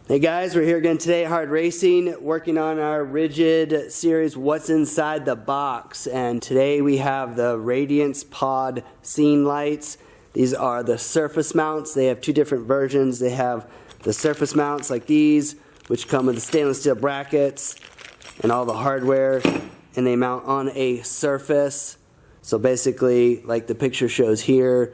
Hey guys, we're here again today at HardRacing, working on our rigid series, What's Inside the Box. And today we have the Radiance Pod scene lights. These are the surface mounts. They have two different versions. They have the surface mounts like these, which come with the stainless steel brackets and all the hardware, and they mount on a surface. So basically, like the picture shows here,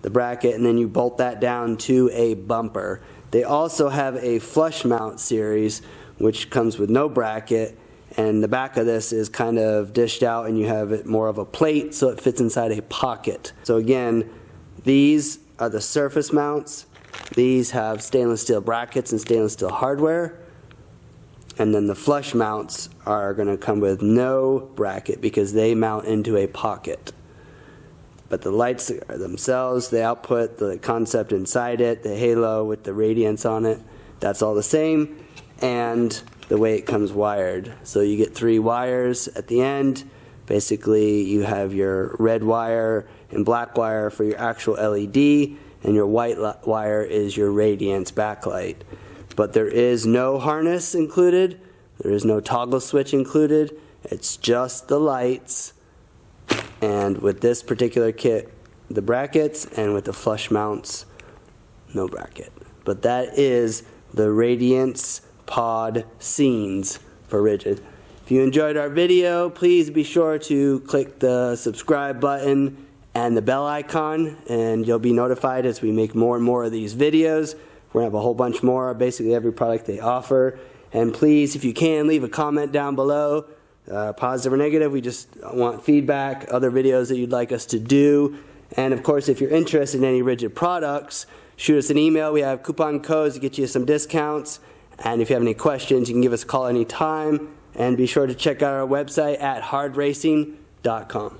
the bracket, and then you bolt that down to a bumper. They also have a flush mount series, which comes with no bracket, and the back of this is kind of dished out and you have it more of a plate so it fits inside a pocket. So again, these are the surface mounts. These have stainless steel brackets and stainless steel hardware. And then the flush mounts are going to come with no bracket because they mount into a pocket. But the lights themselves, the output, the concept inside it, the halo with the Radiance on it, that's all the same. And the way it comes wired. So you get 3 wires at the end. Basically, you have your red wire and black wire for your actual LED, and your white wire is your Radiance backlight. But there is no harness included. There is no toggle switch included. It's just the lights. And with this particular kit, the brackets, and with the flush mounts, no bracket. But that is the Radiance Pod scenes for rigid. If you enjoyed our video, please be sure to click the subscribe button and the bell icon, and you'll be notified as we make more and more of these videos. We're going to have a whole bunch more, basically every product they offer. And please, if you can, leave a comment down below. Positive or negative, we just want feedback, other videos that you'd like us to do. And of course, if you're interested in any rigid products, shoot us an email. We have coupon codes to get you some discounts. And if you have any questions, you can give us a call anytime. And be sure to check out our website at hardracing.com.